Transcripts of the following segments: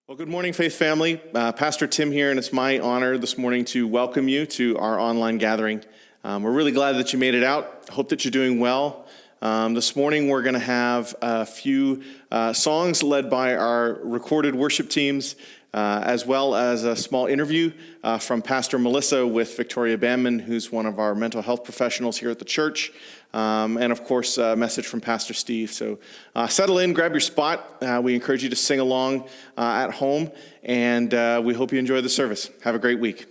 Well, good morning, Faith family. Pastor Tim here, and it's my honor this morning to welcome you to our online gathering. We're really glad that you made it out. Hope that you're doing well. This morning, we're going to have a few songs led by our recorded worship teams, as well as a small interview from Pastor Melissa with Victoria Bamman, who's one of our mental health professionals here at the church. And of course, a message from Pastor Steve. So settle in, grab your spot. We encourage you to sing along at home, and we hope you enjoy the service. Have a great week.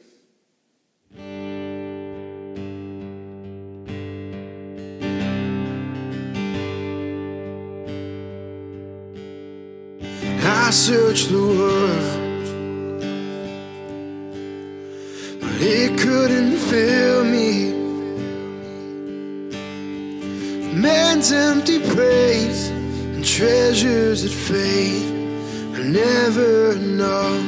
I searched the world, but it couldn't fill me. Man's empty praise and treasures that fade are never enough.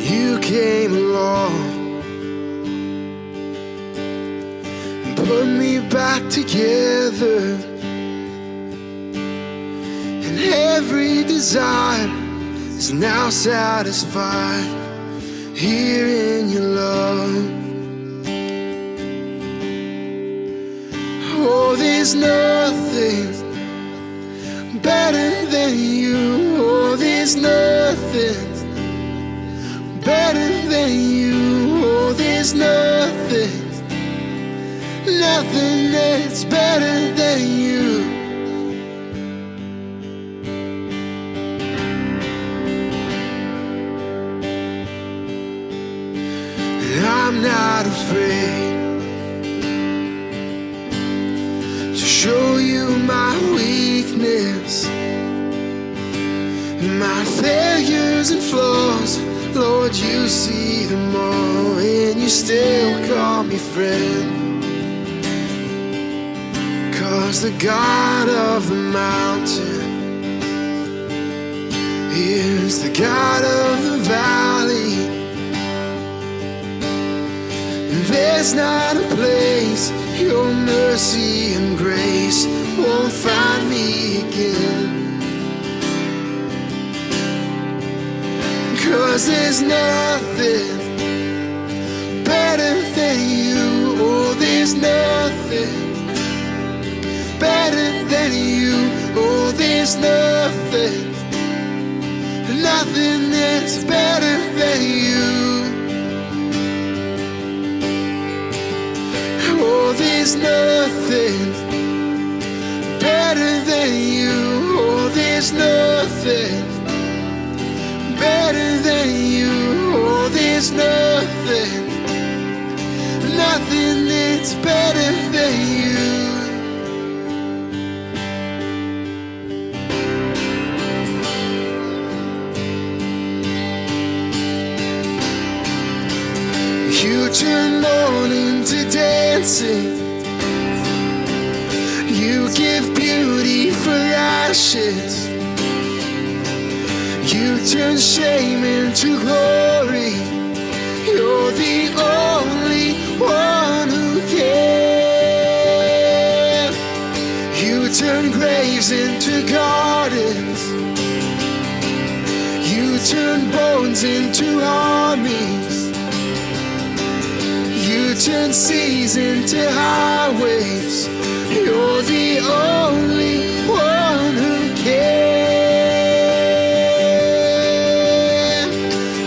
You came along and put me back together, and every desire is now satisfied here in your love. Oh, there's nothing better than you. Oh, there's nothing better than you. Oh, there's nothing that's better than you. And I'm not afraid to show you my weakness, my failures and flaws. Lord, you see them all, and you still call me friend. 'Cause the God of the mountain is the God of the valley, and there's not a place your mercy and grace won't find me again. 'Cause there's nothing better than you. Oh, there's nothing better than you. Oh, there's nothing that's better than you. Oh, there's nothing better than you. Oh, there's nothing better than you. Oh, there's nothing that's better than you. You turn mourning to dancing. You give beauty for ashes. You turn shame into glory. You're the only one who can. You turn graves into gardens. You turn bones into armies. You turn seas into highways. You're the only one who can.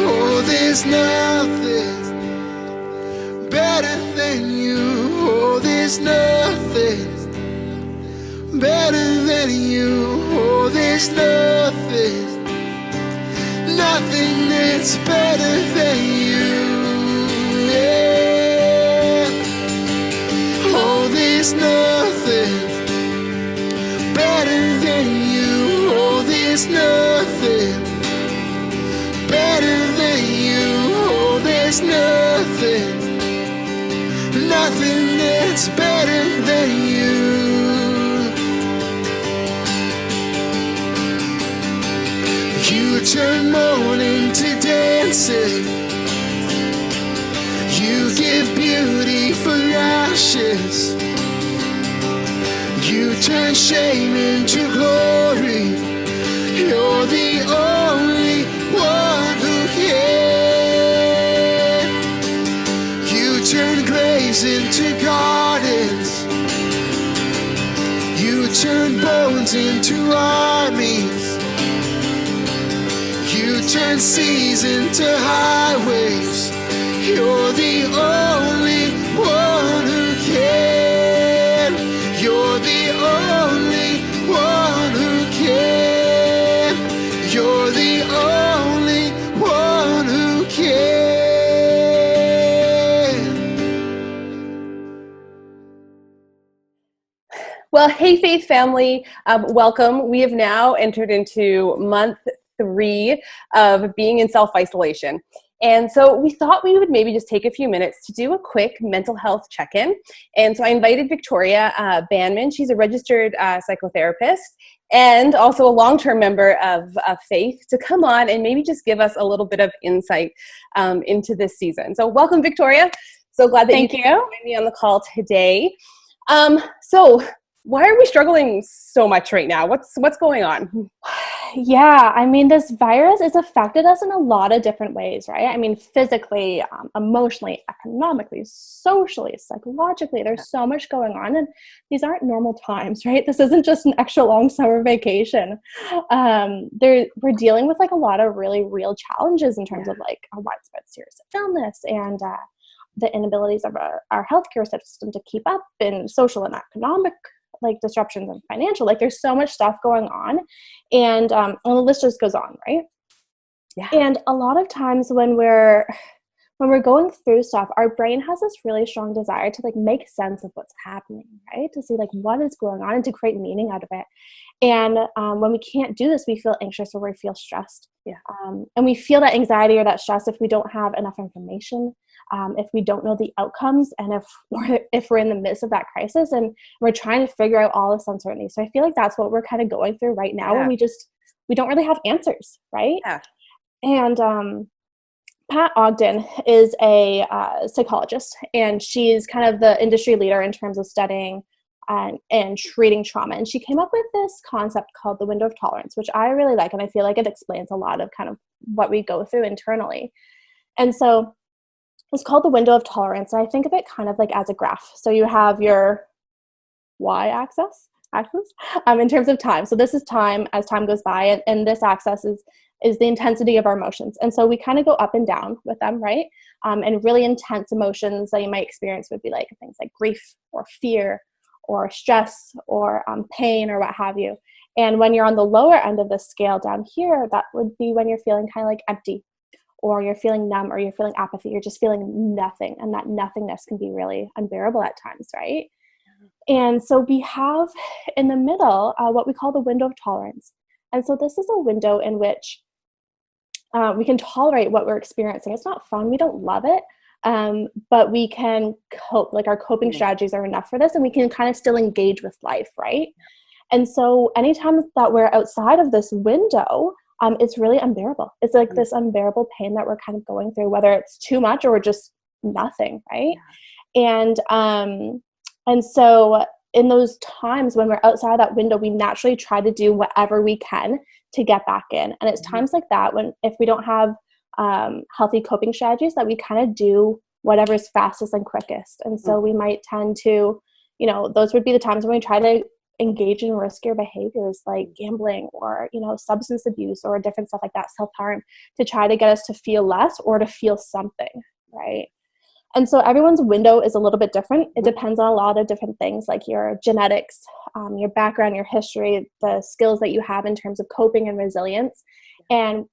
Oh, there's nothing better than you. Oh, there's nothing better than you. Oh, there's nothing that's better than you. Yeah. Oh, there's nothing better than you. Oh, there's nothing better than you. Oh, there's nothing that's better than you. You turn mourning to dancing. You give beauty for ashes. You turn shame into glory. mountains into armies. You turn seas into highways. You're the only one who can. You're the only one who can. You're the only one who can. Well, hey, Faith family, welcome. We have now entered into month 3 of being in self-isolation. And so we thought we would maybe just take a few minutes to do a quick mental health check-in. And so I invited Victoria Banman. She's a registered psychotherapist and also a long-term member of Faith to come on and maybe just give us a little bit of insight into this season. So welcome, Victoria. So glad that you can join me on the call today. So why are we struggling so much right now? What's going on? Yeah, I mean, this virus has affected us in a lot of different ways, right? I mean, physically, emotionally, economically, socially, psychologically, there's so much going on, and these aren't normal times, right? This isn't just an extra long summer vacation. We're dealing with like a lot of really real challenges in terms of like a widespread serious illness and the inabilities of our healthcare system to keep up in social and economic like disruptions and financial, like there's so much stuff going on, and the list just goes on, right? Yeah. And a lot of times when we're going through stuff, our brain has this really strong desire to like make sense of what's happening, right? To see like what is going on and to create meaning out of it. And when we can't do this, we feel anxious or we feel stressed. Yeah. And we feel that anxiety or that stress if we don't have enough information, if we don't know the outcomes, and if we're in the midst of that crisis and we're trying to figure out all this uncertainty. So I feel like that's what we're kind of going through right now, where we don't really have answers, right? Yeah. And Pat Ogden is a psychologist, and she's kind of the industry leader in terms of studying and treating trauma. And she came up with this concept called the window of tolerance, which I really like, and I feel like it explains a lot of kind of what we go through internally. And so it's called the window of tolerance. And I think of it kind of like as a graph. So you have your y-axis in terms of time. So this is time as time goes by, and this axis is the intensity of our emotions. And so we kind of go up and down with them, right? And really intense emotions that you might experience would be like things like grief or fear or stress or pain or what have you. And when you're on the lower end of the scale down here, that would be when you're feeling kind of like empty, or you're feeling numb, or you're feeling apathy, you're just feeling nothing. And that nothingness can be really unbearable at times, right? And so we have in the middle what we call the window of tolerance. And so this is a window in which we can tolerate what we're experiencing. It's not fun. We don't love it. But we can cope, like our coping strategies are enough for this, and we can kind of still engage with life, right? And so anytime that we're outside of this window, it's really unbearable. It's like this unbearable pain that we're kind of going through, whether it's too much or just nothing, right? And so in those times when we're outside that window, we naturally try to do whatever we can to get back in. And it's times like that when, if we don't have healthy coping strategies, that we kind of do whatever's fastest and quickest. And so we might tend to, those would be the times when we try to engage in riskier behaviors like gambling or, substance abuse or different stuff like that, self-harm, to try to get us to feel less or to feel something, right? And so everyone's window is a little bit different. It depends on a lot of different things like your genetics, your background, your history, the skills that you have in terms of coping and resilience. And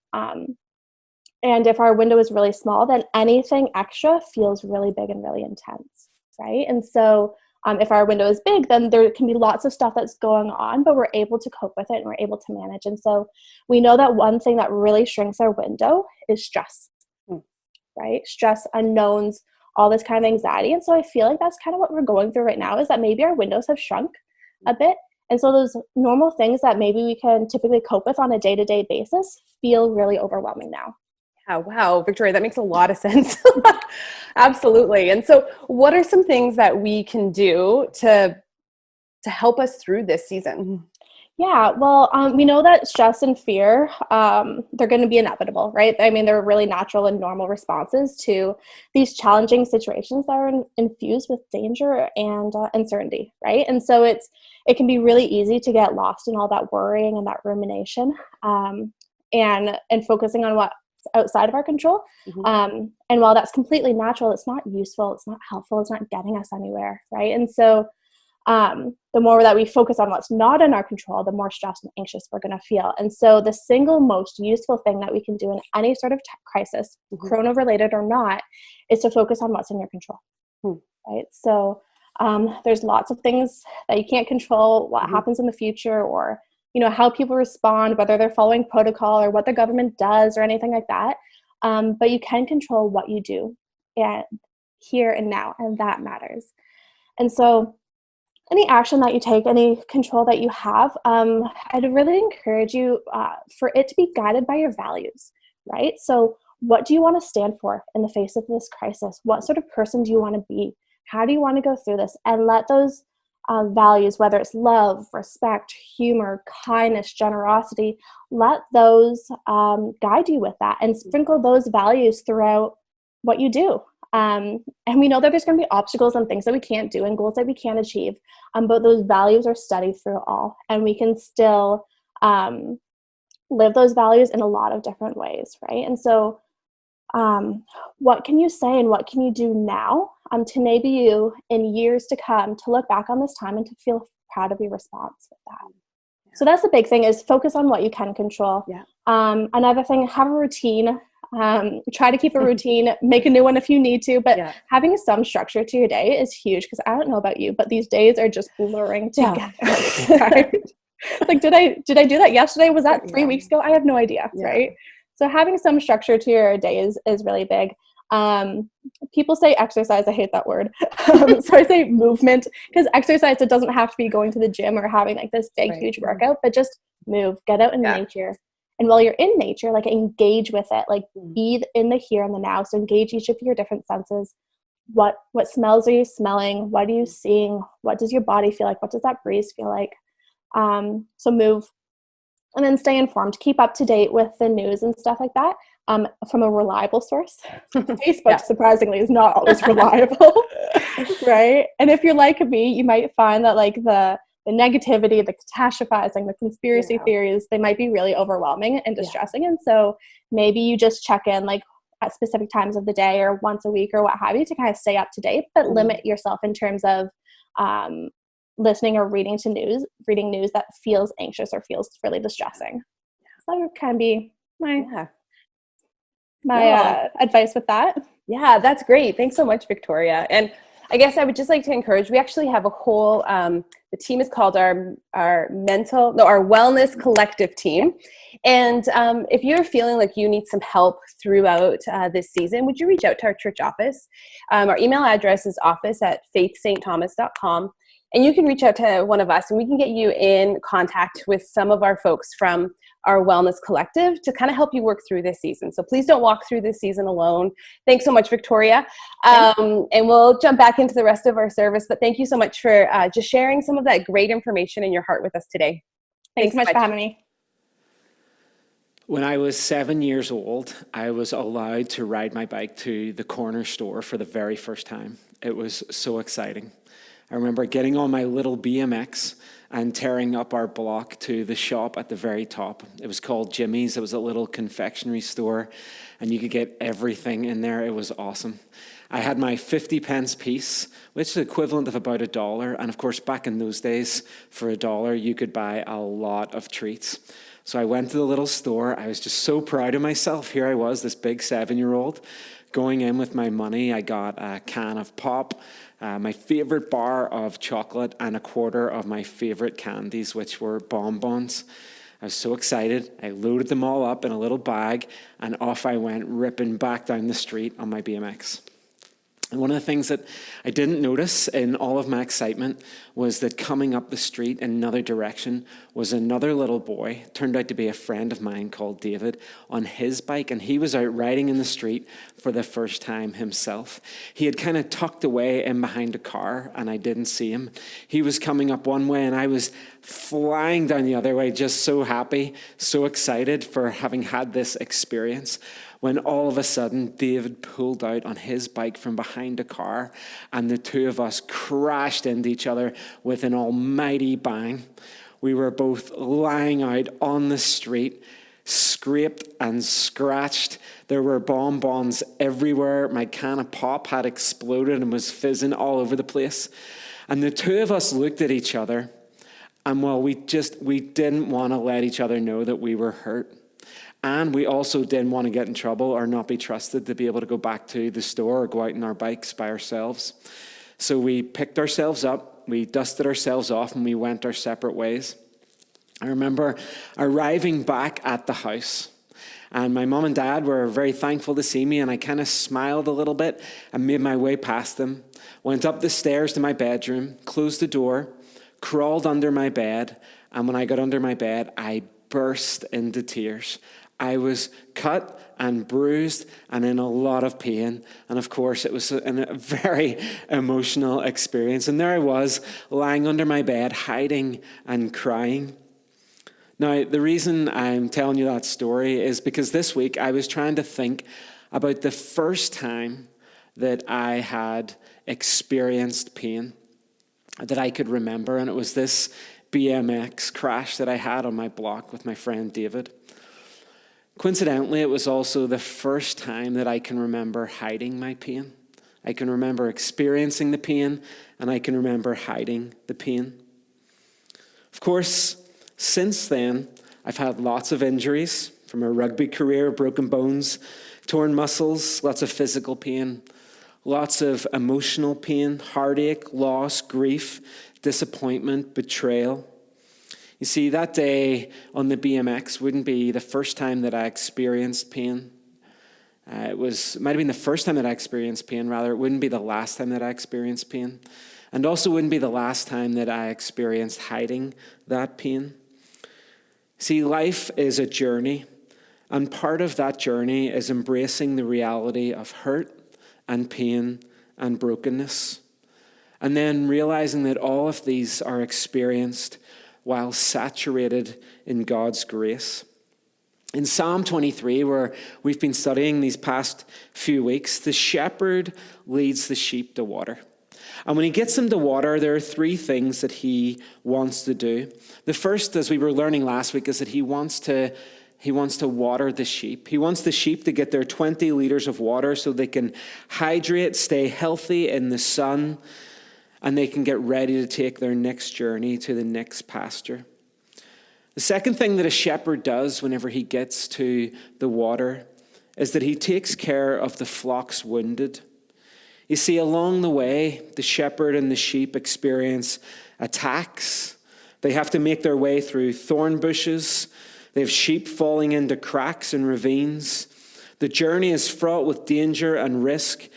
if our window is really small, then anything extra feels really big and really intense, right? And so if our window is big, then there can be lots of stuff that's going on, but we're able to cope with it and we're able to manage. And so we know that one thing that really shrinks our window is stress, right? Stress, unknowns, all this kind of anxiety. And so I feel like that's kind of what we're going through right now, is that maybe our windows have shrunk a bit. And so those normal things that maybe we can typically cope with on a day-to-day basis feel really overwhelming now. Yeah, wow, Victoria, that makes a lot of sense. Absolutely. And so what are some things that we can do to help us through this season? Yeah, well, we know that stress and fear, they're going to be inevitable, right? I mean, they're really natural and normal responses to these challenging situations that are infused with danger and uncertainty, right? And so it can be really easy to get lost in all that worrying and that rumination, and focusing on what's outside of our control. And while that's completely natural, it's not useful, it's not helpful, it's not getting us anywhere, right? And so the more that we focus on what's not in our control, the more stressed and anxious we're going to feel. And so the single most useful thing that we can do in any sort of crisis, corona-related or not, is to focus on what's in your control, right? So there's lots of things that you can't control, what happens in the future, or how people respond, whether they're following protocol or what the government does or anything like that. But you can control what you do here and now, and that matters. And so any action that you take, any control that you have, I'd really encourage you for it to be guided by your values, right? So what do you want to stand for in the face of this crisis? What sort of person do you want to be? How do you want to go through this? And let those values, whether it's love, respect, humor, kindness, generosity, let those guide you with that, and sprinkle those values throughout what you do. And we know that there's going to be obstacles and things that we can't do and goals that we can't achieve, but those values are studied through all, and we can still live those values in a lot of different ways, right? And so what can you say and what can you do now to enable you in years to come to look back on this time and to feel proud of your response with that? So that's the big thing, is focus on what you can control. Another thing, have a routine. Try to keep a routine, make a new one if you need to, but having some structure to your day is huge, because I don't know about you, but these days are just blurring together. Right? Like, did I do that yesterday? Was that 3 weeks ago? I have no idea, right? So having some structure to your day is really big. People say exercise. I hate that word. So I say movement, because exercise, it doesn't have to be going to the gym or having like this big, huge workout, but just move, get out in nature. And while you're in nature, like, engage with it, like be in the here and the now. So engage each of your different senses. What smells are you smelling? What are you seeing? What does your body feel like? What does that breeze feel like? So move, and then stay informed. Keep up to date with the news and stuff like that from a reliable source. Facebook, surprisingly, is not always reliable, right? And if you're like me, you might find that like the negativity, the catastrophizing, the conspiracy theories, they might be really overwhelming and distressing. And so maybe you just check in like at specific times of the day or once a week or what have you to kind of stay up to date, but limit yourself in terms of listening or reading news that feels anxious or feels really distressing. So that would kind of be my advice with that. Yeah, that's great. Thanks so much, Victoria. And I guess I would just like to encourage, we actually have a whole, the team is called our Wellness Collective team. And if you're feeling like you need some help throughout this season, would you reach out to our church office? Our email address is office@faithstthomas.com. And you can reach out to one of us and we can get you in contact with some of our folks from our Wellness Collective to kind of help you work through this season. So please don't walk through this season alone. Thanks so much, Victoria. And we'll jump back into the rest of our service. But thank you so much for just sharing some of that great information in your heart with us today. Thanks so much for having me. When I was 7 years old, I was allowed to ride my bike to the corner store for the very first time. It was so exciting. I remember getting on my little BMX and tearing up our block to the shop at the very top. It was called Jimmy's. It was a little confectionery store, and you could get everything in there. It was awesome. I had my 50 pence piece, which is the equivalent of about $1. And of course, back in those days, for $1, you could buy a lot of treats. So I went to the little store. I was just so proud of myself. Here I was, this big 7-year-old, going in with my money. I got a can of pop, my favorite bar of chocolate, and a quarter of my favorite candies, which were bonbons. I was so excited. I loaded them all up in a little bag, and off I went, ripping back down the street on my BMX. And one of the things that I didn't notice in all of my excitement was that coming up the street in another direction was another little boy, turned out to be a friend of mine called David, on his bike, and he was out riding in the street for the first time himself. He had kind of tucked away in behind a car, and I didn't see him. He was coming up one way, and I was flying down the other way, just so happy, so excited for having had this experience, when all of a sudden David pulled out on his bike from behind behind a car, and the two of us crashed into each other with an almighty bang. We were both lying out on the street, scraped and scratched. There were bonbons everywhere. My can of pop had exploded and was fizzing all over the place. And the two of us looked at each other, and well, we didn't want to let each other know that we were hurt. And we also didn't want to get in trouble or not be trusted to be able to go back to the store or go out on our bikes by ourselves. So we picked ourselves up, we dusted ourselves off, and we went our separate ways. I remember arriving back at the house, and my mom and dad were very thankful to see me, and I kind of smiled a little bit and made my way past them, went up the stairs to my bedroom, closed the door, crawled under my bed, and when I got under my bed, I burst into tears. I was cut and bruised and in a lot of pain. And of course, it was a very emotional experience. And there I was, lying under my bed, hiding and crying. Now, the reason I'm telling you that story is because this week I was trying to think about the first time that I had experienced pain that I could remember. And it was this BMX crash that I had on my block with my friend David. Coincidentally, it was also the first time that I can remember hiding my pain. I can remember experiencing the pain, and I can remember hiding the pain. Of course, since then, I've had lots of injuries, from a rugby career, broken bones, torn muscles, lots of physical pain, lots of emotional pain, heartache, loss, grief, disappointment, betrayal. You see, that day on the BMX wouldn't be the first time that I experienced pain. It might have been the first time that I experienced pain, rather. It wouldn't be the last time that I experienced pain. And also wouldn't be the last time that I experienced hiding that pain. See, life is a journey, and part of that journey is embracing the reality of hurt and pain and brokenness, and then realizing that all of these are experienced while saturated in God's grace. In Psalm 23, where we've been studying these past few weeks, the shepherd leads the sheep to water. And when he gets them to water, there are three things that he wants to do. The first, as we were learning last week, is that he wants to water the sheep. He wants the sheep to get their 20 liters of water so they can hydrate, stay healthy in the sun, and they can get ready to take their next journey to the next pasture. The second thing that a shepherd does whenever he gets to the water is that he takes care of the flock's wounded. You see, along the way, the shepherd and the sheep experience attacks. They have to make their way through thorn bushes. They have sheep falling into cracks and ravines. The journey is fraught with danger and risk,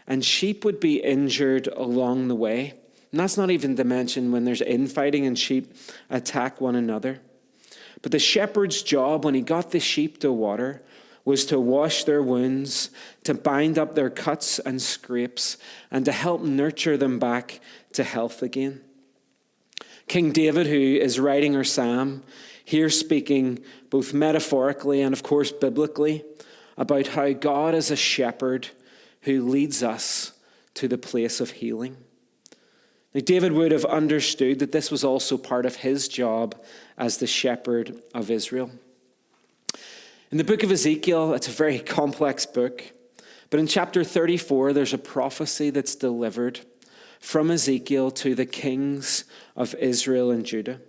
and sheep would be injured along the way. And that's not even to mention when there's infighting and sheep attack one another. But the shepherd's job when he got the sheep to water was to wash their wounds, to bind up their cuts and scrapes, and to help nurture them back to health again. King David, who is writing our psalm, here speaking both metaphorically and of course biblically about how God is a shepherd who leads us to the place of healing. Now, David would have understood that this was also part of his job as the shepherd of Israel. In the book of Ezekiel, it's a very complex book, but in chapter 34, there's a prophecy that's delivered from Ezekiel to the kings of Israel and Judah.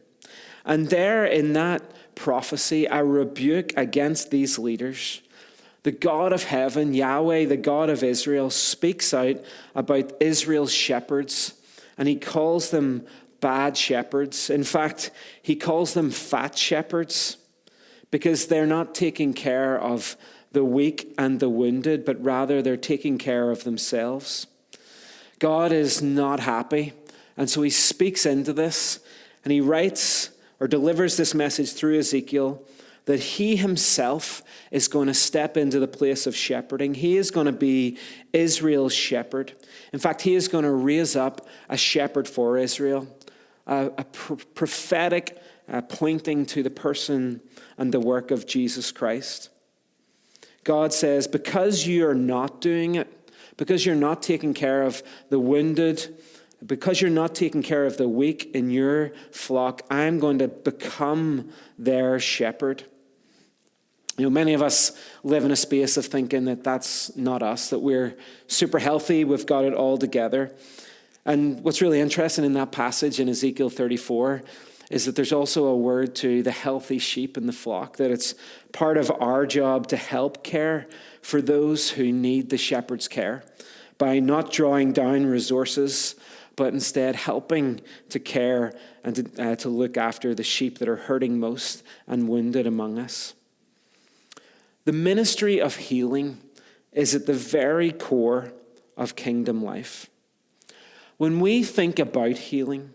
And there in that prophecy, a rebuke against these leaders. The God of heaven, Yahweh, the God of Israel, speaks out about Israel's shepherds, and he calls them bad shepherds. In fact, he calls them fat shepherds because they're not taking care of the weak and the wounded, but rather they're taking care of themselves. God is not happy, and so he speaks into this, and he writes or delivers this message through Ezekiel that he himself is going to step into the place of shepherding. He is going to be Israel's shepherd. In fact, he is going to raise up a shepherd for Israel, a prophetic pointing to the person and the work of Jesus Christ. God says, because you are not doing it, because you're not taking care of the wounded, because you're not taking care of the weak in your flock, I'm going to become their shepherd. You know, many of us live in a space of thinking that that's not us, that we're super healthy, we've got it all together. And what's really interesting in that passage in Ezekiel 34 is that there's also a word to the healthy sheep in the flock, that it's part of our job to help care for those who need the shepherd's care by not drawing down resources, but instead helping to care and to look after the sheep that are hurting most and wounded among us. The ministry of healing is at the very core of kingdom life. When we think about healing,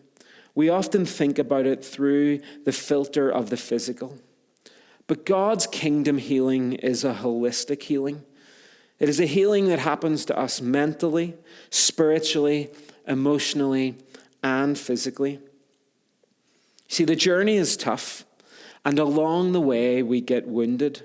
we often think about it through the filter of the physical. But God's kingdom healing is a holistic healing. It is a healing that happens to us mentally, spiritually, emotionally, and physically. See, the journey is tough, and along the way we get wounded.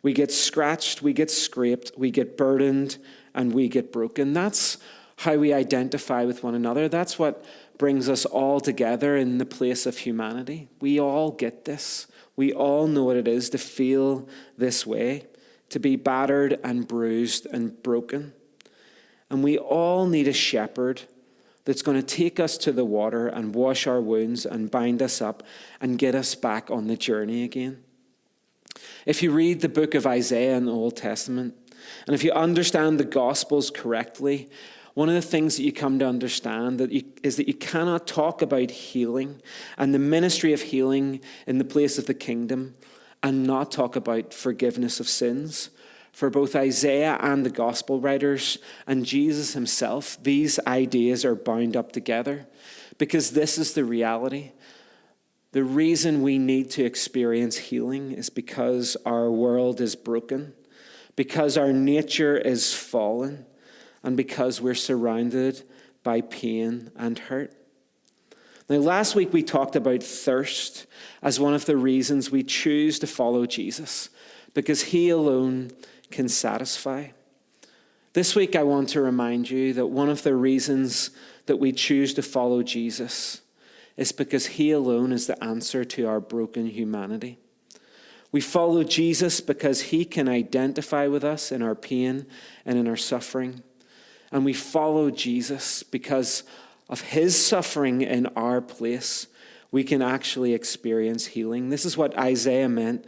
We get scratched, we get scraped, we get burdened, and we get broken. That's how we identify with one another. That's what brings us all together in the place of humanity. We all get this. We all know what it is to feel this way, to be battered and bruised and broken. And we all need a shepherd that's going to take us to the water and wash our wounds and bind us up and get us back on the journey again. If you read the book of Isaiah in the Old Testament, and if you understand the Gospels correctly, one of the things that you come to understand is that you cannot talk about healing and the ministry of healing in the place of the kingdom and not talk about forgiveness of sins. For both Isaiah and the Gospel writers and Jesus himself, these ideas are bound up together because this is the reality. The reason we need to experience healing is because our world is broken, because our nature is fallen, and because we're surrounded by pain and hurt. Now, last week we talked about thirst as one of the reasons we choose to follow Jesus, because he alone can satisfy. This week I want to remind you that one of the reasons that we choose to follow Jesus is because he alone is the answer to our broken humanity. We follow Jesus because he can identify with us in our pain and in our suffering. And we follow Jesus because of his suffering in our place, we can actually experience healing. This is what Isaiah meant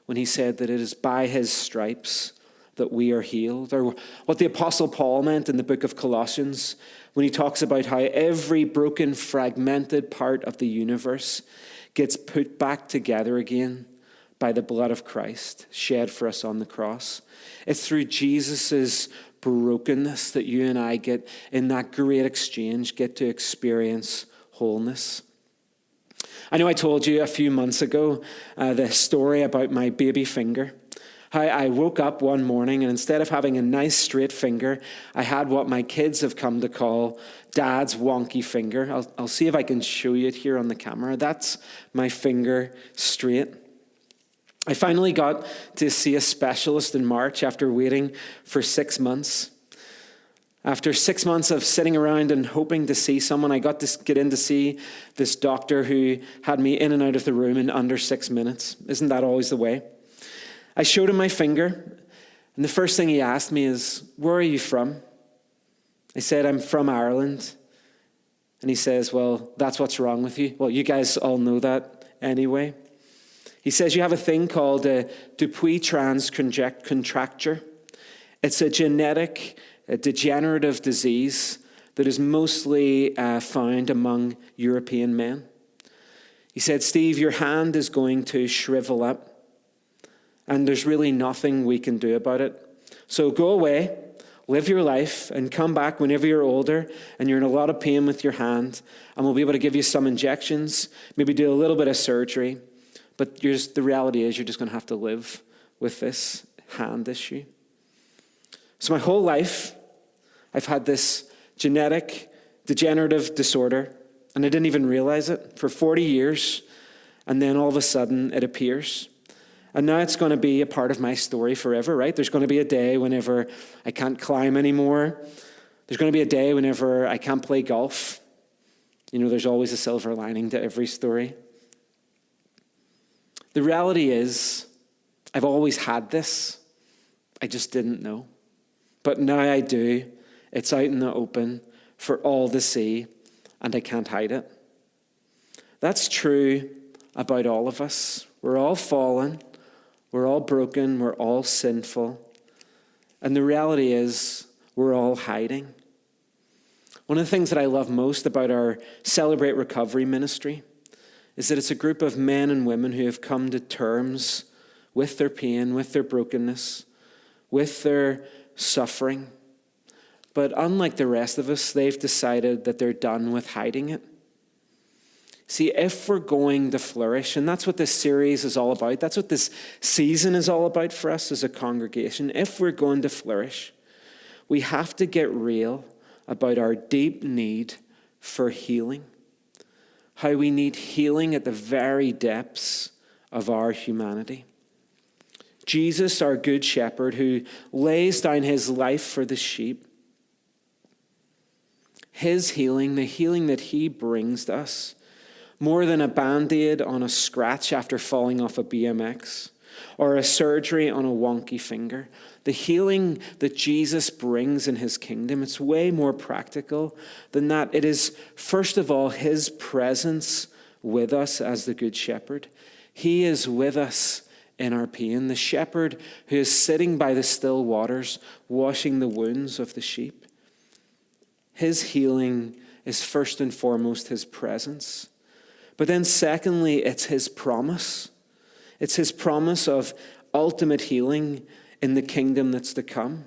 when he said that it is by his stripes that we are healed. Or what the Apostle Paul meant in the book of Colossians when he talks about how every broken, fragmented part of the universe gets put back together again by the blood of Christ shed for us on the cross. It's through Jesus' brokenness that you and I get, in that great exchange, get to experience wholeness. I know I told you a few months ago the story about my baby finger. How I woke up one morning and instead of having a nice straight finger, I had what my kids have come to call Dad's wonky finger. I'll see if I can show you it here on the camera. That's my finger straight. I finally got to see a specialist in March after waiting for 6 months. After 6 months of sitting around and hoping to see someone, I got to get in to see this doctor who had me in and out of the room in under 6 minutes. Isn't that always the way? I showed him my finger, and the first thing he asked me is, "Where are you from?" I said, "I'm from Ireland." And he says, "Well, that's what's wrong with you." Well, you guys all know that anyway. He says, "You have a thing called a Dupuytren's contracture. It's a genetic, degenerative disease that is mostly found among European men." He said, "Steve, your hand is going to shrivel up, and there's really nothing we can do about it. So go away, live your life, and come back whenever you're older and you're in a lot of pain with your hand, and we'll be able to give you some injections, maybe do a little bit of surgery. But the reality is you're just going to have to live with this hand issue." So my whole life, I've had this genetic degenerative disorder, and I didn't even realize it for 40 years, and then all of a sudden it appears. And now it's going to be a part of my story forever, right? There's going to be a day whenever I can't climb anymore. There's going to be a day whenever I can't play golf. You know, there's always a silver lining to every story. The reality is, I've always had this. I just didn't know. But now I do. It's out in the open for all to see, and I can't hide it. That's true about all of us. We're all fallen. We're all broken. We're all sinful. And the reality is, we're all hiding. One of the things that I love most about our Celebrate Recovery ministry is that it's a group of men and women who have come to terms with their pain, with their brokenness, with their suffering. But unlike the rest of us, they've decided that they're done with hiding it. See, if we're going to flourish, and that's what this series is all about, that's what this season is all about for us as a congregation, if we're going to flourish, we have to get real about our deep need for healing. How we need healing at the very depths of our humanity. Jesus, our good shepherd, who lays down his life for the sheep, his healing, the healing that he brings to us, more than a Band-Aid on a scratch after falling off a BMX, or a surgery on a wonky finger. The healing that Jesus brings in his kingdom, it's way more practical than that. It is, first of all, his presence with us as the good shepherd. He is with us in our pain. The shepherd who is sitting by the still waters, washing the wounds of the sheep. His healing is first and foremost his presence. But then secondly, it's his promise. It's his promise of ultimate healing in the kingdom that's to come.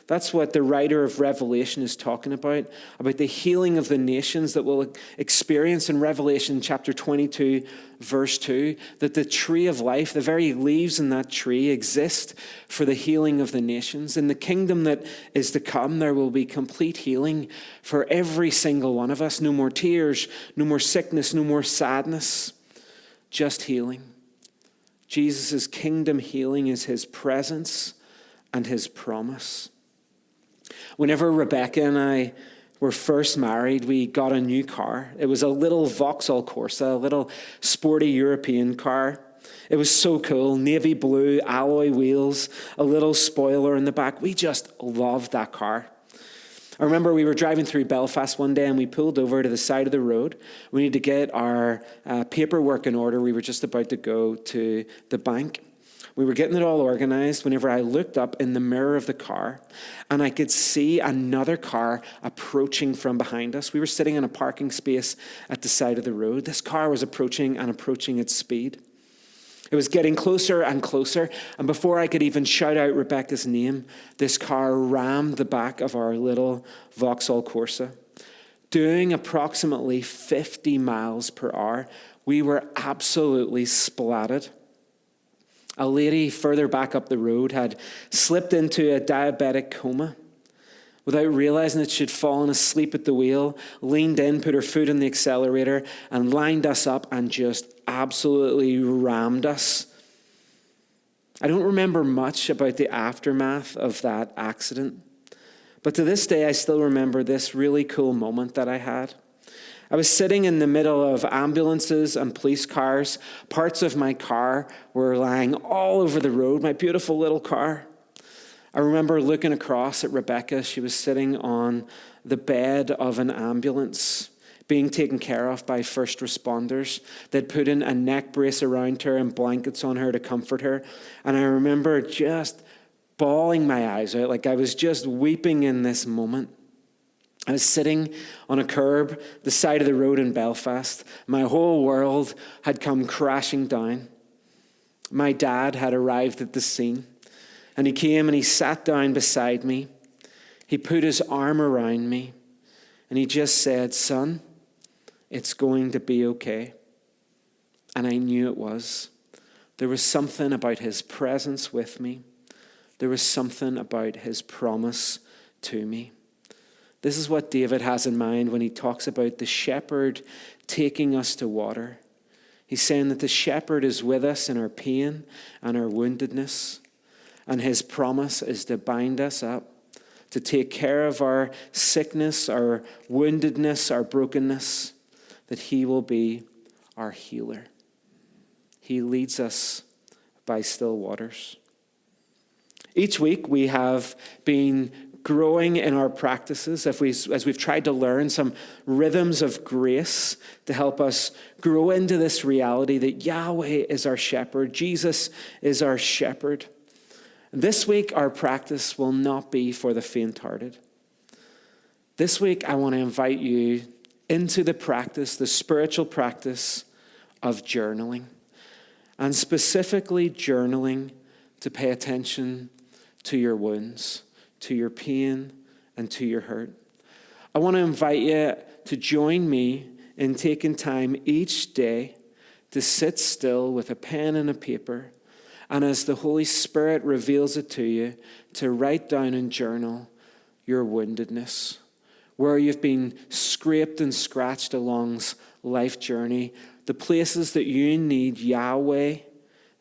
That's what the writer of Revelation is talking about the healing of the nations that we'll experience in Revelation chapter 22, verse 2, that the tree of life, the very leaves in that tree exist for the healing of the nations. In the kingdom that is to come, there will be complete healing for every single one of us. No more tears, no more sickness, no more sadness, just healing. Jesus' kingdom healing is his presence and his promise. Whenever Rebecca and I were first married, we got a new car. It was a little Vauxhall Corsa, a little sporty European car. It was so cool, navy blue, alloy wheels, a little spoiler in the back. We just loved that car. I remember we were driving through Belfast one day and we pulled over to the side of the road. We needed to get our paperwork in order. We were just about to go to the bank. We were getting it all organized whenever I looked up in the mirror of the car and I could see another car approaching from behind us. We were sitting in a parking space at the side of the road. This car was approaching its speed. It was getting closer and closer, and before I could even shout out Rebecca's name, this car rammed the back of our little Vauxhall Corsa. Doing approximately 50 miles per hour, we were absolutely splatted. A lady further back up the road had slipped into a diabetic coma. Without realizing that she'd fallen asleep at the wheel, leaned in, put her foot in the accelerator, and lined us up and just absolutely rammed us. I don't remember much about the aftermath of that accident, but to this day I still remember this really cool moment that I had. I was sitting in the middle of ambulances and police cars. Parts of my car were lying all over the road, my beautiful little car. I remember looking across at Rebecca. She was sitting on the bed of an ambulance, being taken care of by first responders. They'd put in a neck brace around her and blankets on her to comfort her. And I remember just bawling my eyes out, like I was just weeping in this moment. I was sitting on a curb, the side of the road in Belfast. My whole world had come crashing down. My dad had arrived at the scene, and he came and he sat down beside me. He put his arm around me, and he just said, "Son, it's going to be okay." And I knew it was. There was something about his presence with me. There was something about his promise to me. This is what David has in mind when he talks about the shepherd taking us to water. He's saying that the shepherd is with us in our pain and our woundedness, and his promise is to bind us up, to take care of our sickness, our woundedness, our brokenness, that he will be our healer. He leads us by still waters. Each week we have been growing in our practices as we've tried to learn some rhythms of grace to help us grow into this reality that Yahweh is our shepherd, Jesus is our shepherd. This week our practice will not be for the faint-hearted. This week I want to invite you into the practice, the spiritual practice of journaling, and specifically journaling to pay attention to your wounds, to your pain, and to your hurt. I want to invite you to join me in taking time each day to sit still with a pen and a paper, and as the Holy Spirit reveals it to you, to write down and journal your woundedness, where you've been scraped and scratched along life journey, the places that you need Yahweh,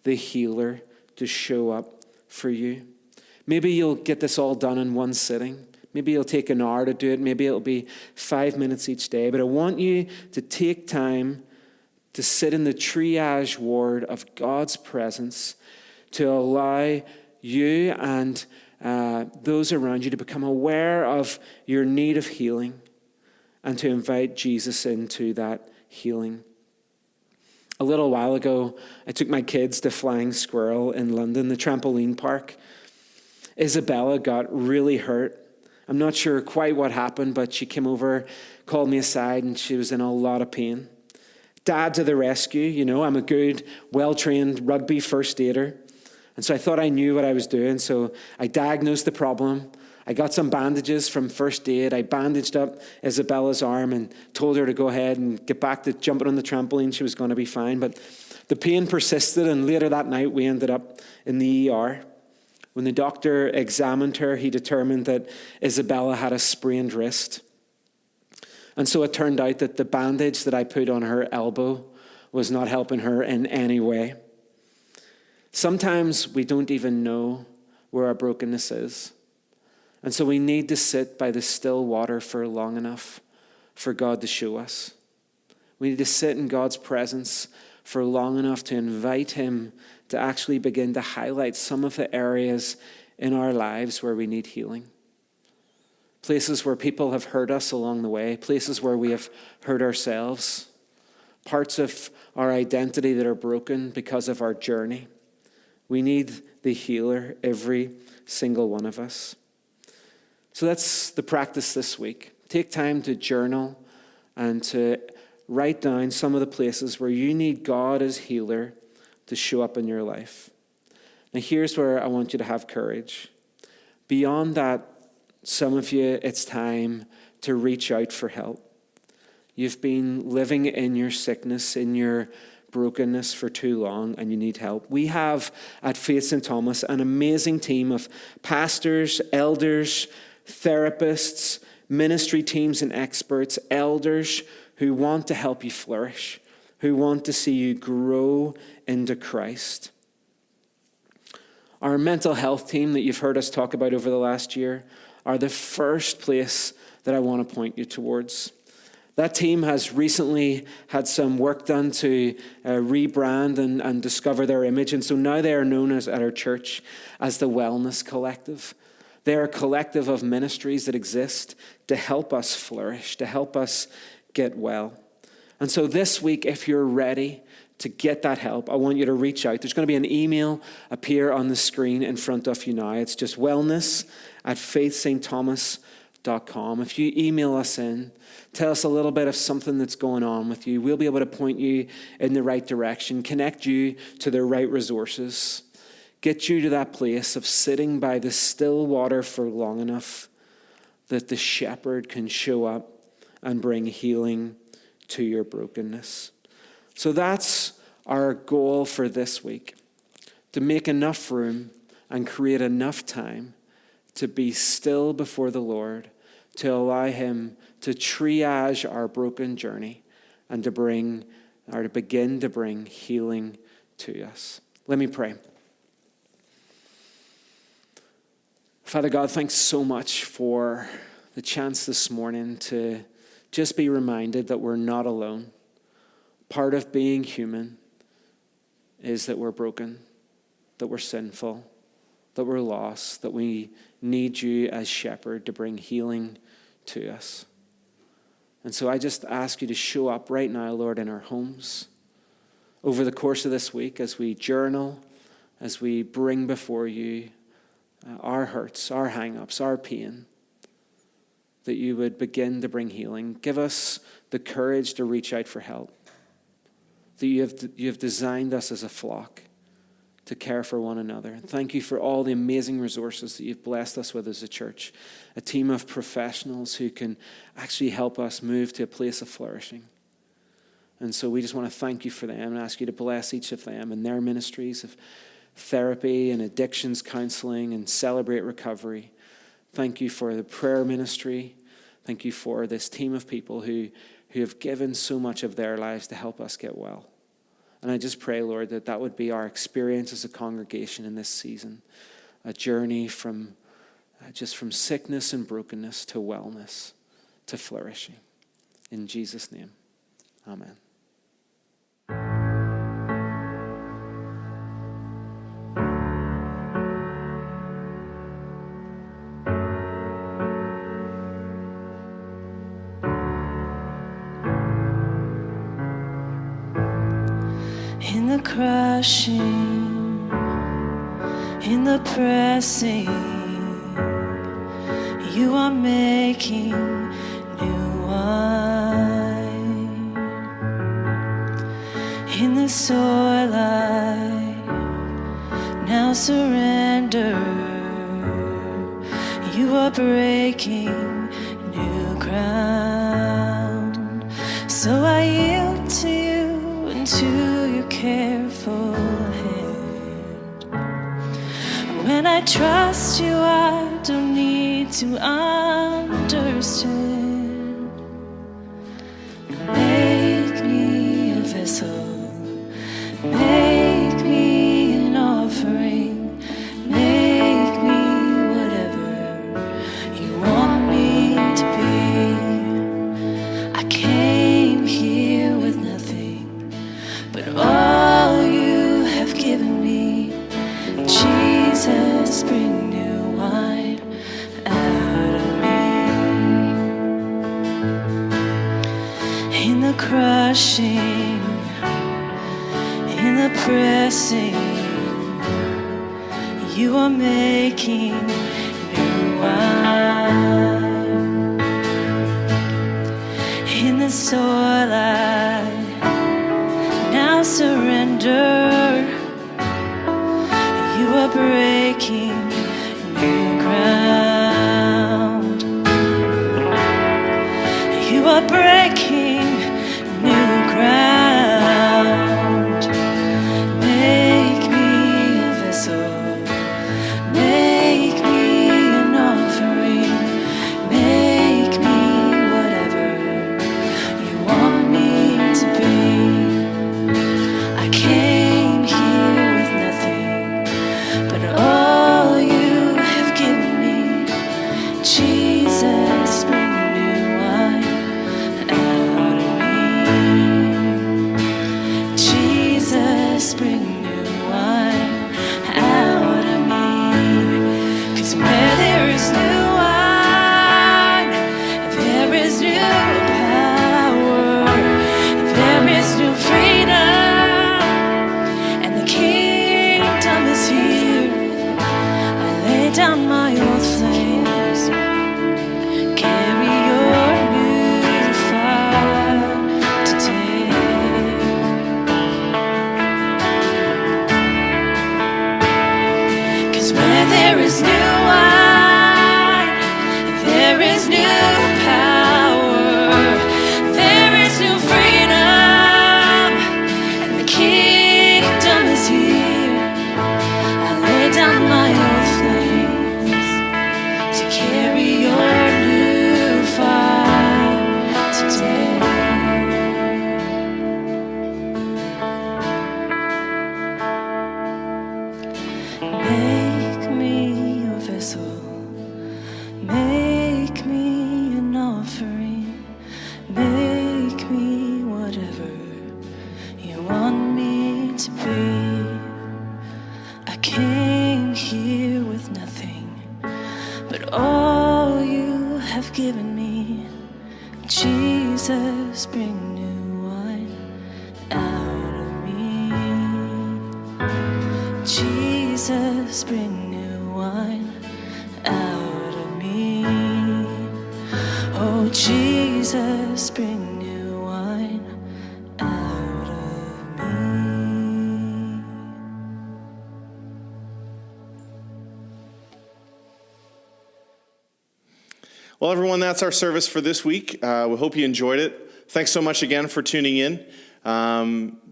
the healer, to show up for you. Maybe you'll get this all done in one sitting. Maybe you'll take an hour to do it. Maybe it'll be 5 minutes each day. But I want you to take time to sit in the triage ward of God's presence, to allow you and those around you to become aware of your need of healing and to invite Jesus into that healing. A little while ago, I took my kids to Flying Squirrel in London, the trampoline park. Isabella got really hurt. I'm not sure quite what happened, but she came over, called me aside, and she was in a lot of pain. Dad to the rescue. You know, I'm a good, well-trained rugby first aider. And so I thought I knew what I was doing. So I diagnosed the problem. I got some bandages from first aid. I bandaged up Isabella's arm and told her to go ahead and get back to jumping on the trampoline. She was going to be fine. But the pain persisted, and later that night we ended up in the ER. When the doctor examined her, he determined that Isabella had a sprained wrist. And so it turned out that the bandage that I put on her elbow was not helping her in any way. Sometimes we don't even know where our brokenness is. And so we need to sit by the still water for long enough for God to show us. We need to sit in God's presence for long enough to invite him to actually begin to highlight some of the areas in our lives where we need healing. Places where people have hurt us along the way, places where we have hurt ourselves, parts of our identity that are broken because of our journey. We need the healer, every single one of us. So that's the practice this week. Take time to journal and to write down some of the places where you need God as healer to show up in your life. Now here's where I want you to have courage. Beyond that, some of you, it's time to reach out for help. You've been living in your sickness, in your brokenness for too long, and you need help. We have at Faith St. Thomas an amazing team of pastors, elders, therapists, ministry teams and experts, elders who want to help you flourish, who want to see you grow into Christ. Our mental health team that you've heard us talk about over the last year are the first place that I want to point you towards. That team has recently had some work done to rebrand and discover their image, and so now they are known as at our church as the Wellness Collective. They are a collective of ministries that exist to help us flourish, to help us get well. And so this week, if you're ready to get that help, I want you to reach out. There's going to be an email appear on the screen in front of you now. It's just wellness@faithstthomas.com. If you email us in, tell us a little bit of something that's going on with you, we'll be able to point you in the right direction, connect you to the right resources, get you to that place of sitting by the still water for long enough that the shepherd can show up and bring healing to your brokenness. So that's our goal for this week, to make enough room and create enough time to be still before the Lord, to allow him to triage our broken journey and to bring are to begin to bring healing to us. Let me pray. Father God, thanks so much for the chance this morning to just be reminded that we're not alone. Part of being human is that we're broken, that we're sinful, that we're lost, that we need you as shepherd to bring healing to us. And so I just ask you to show up right now, Lord, in our homes, over the course of this week, as we journal, as we bring before you our hurts, our hang-ups, our pain, that you would begin to bring healing. Give us the courage to reach out for help, that you have designed us as a flock to care for one another. And thank you for all the amazing resources that you've blessed us with as a church, a team of professionals who can actually help us move to a place of flourishing. And so we just want to thank you for them and ask you to bless each of them and their ministries of therapy and addictions counseling and Celebrate Recovery. Thank you for the prayer ministry. Thank you for this team of people who have given so much of their lives to help us get well. And I just pray, Lord, that that would be our experience as a congregation in this season, a journey from sickness and brokenness to wellness, to flourishing. In Jesus' name, amen. In the crushing, in the pressing, you are making new wine. In the soil I now surrender, you are breaking new ground. So I yield to you and to your careful hand. When I trust you, I don't need to understand. Make me a vessel, make me an offering, make me whatever you want me to be. I came here with nothing but all you have given me. Jesus, bring new wine out of me. In the crushing, in the pressing, you are making new wine. In the soil I now surrender, you are breaking new ground. You are breaking new ground. Make me a vessel, make me an offering, make me whatever you want me to be. I came here with nothing but all you have given me. Jesus, bring new wine out of me. Jesus, bring new wine out of me. 'Cause where there is new wine, there is new power, there is new freedom, and the kingdom is here. I lay down my old flames, carry your new fire today. 'Cause where there is new wine, there is new power, there is new freedom, and the kingdom is here. I lay down my old flames to carry your new fire today. vessel. Make me an offering. Make me whatever you want me to be. I came here with nothing, but all you have given me. Jesus, bring new wine out of me. Jesus, bring new wine out of me. Oh, Jesus, bring new wine out of me. Well, everyone, that's our service for this week. We hope you enjoyed it. Thanks so much again for tuning in.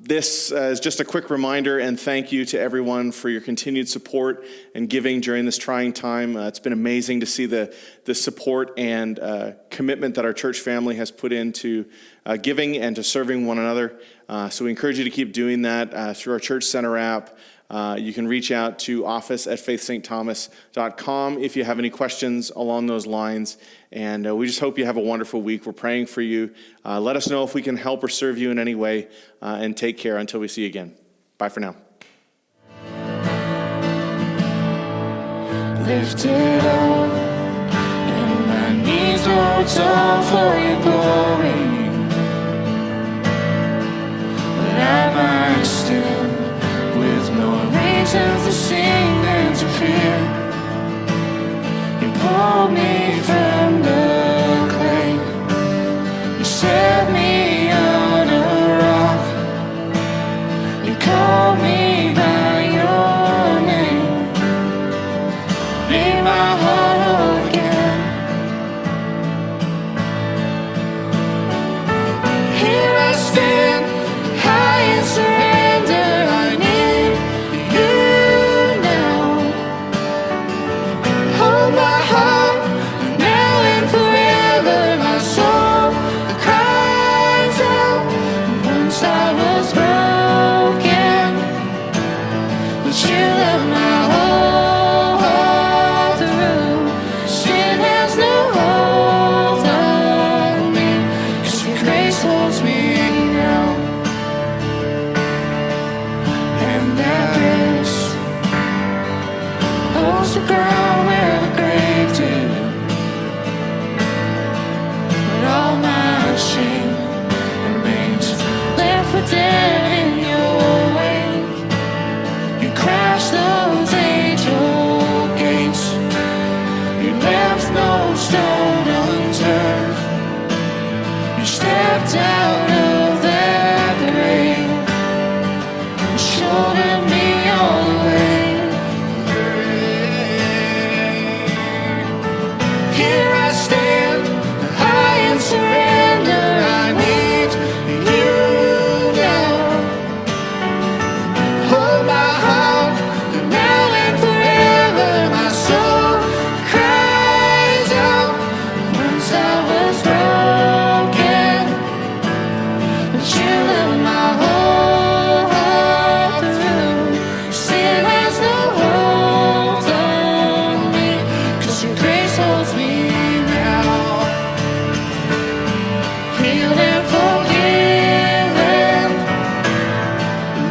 This is just a quick reminder and thank you to everyone for your continued support and giving during this trying time. It's been amazing to see the support and commitment that our church family has put into giving and to serving one another. So we encourage you to keep doing that through our Church Center app. You can reach out to office@faithstthomas.com if you have any questions along those lines. And we just hope you have a wonderful week. We're praying for you. Let us know if we can help or serve you in any way. And take care until we see you again. Bye for now. Lifted up, and my knees don't fall for your glory. But I might stand with more reasons to sing than to fear. You pulled me from the clay. You set me on a rock. You called me by your name. Made my heart whole again. Here I stand, high in surrender. I need you now. Hold my heart, now and forever. My soul cries out. Once I was broken, but you love my whole heart through. Sin has no hold on me, 'cause your grace holds me now. And that grace holds the ground where the grave did. But all my shame remains left for dead in your wake. You crashed those angel gates. You left no stone unturned. You stepped out of that grave and shouldered me all the way. Here I stand, high in surrender. I need you now. Hold my heart, now and forever. My soul cries out. Once I was broken, but you love my whole heart through. Sin has no hold on me, 'cause your grace holds me now. Healed and forgiven.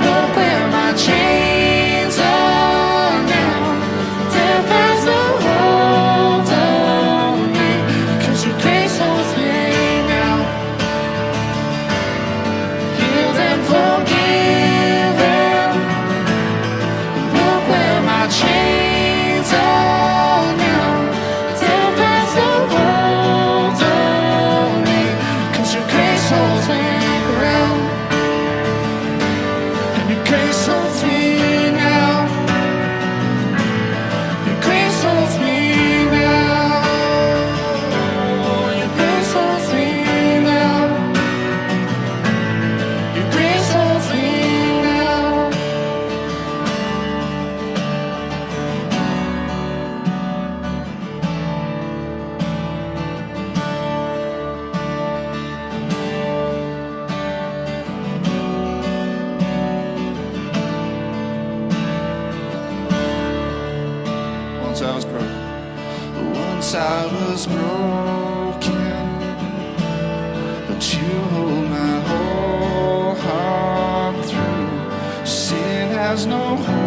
Look where my chains are now. Death has no hold on me, 'cause your grace holds me now. Healed and forgiven. Look where my chains are now. Death has no hold on me, 'cause your grace holds me around. And your grace holds me now. Your grace holds me now. Your grace holds me now. Your grace holds me now. Once I was broken, once I was broken, but you hold my whole heart through. Sin has no home.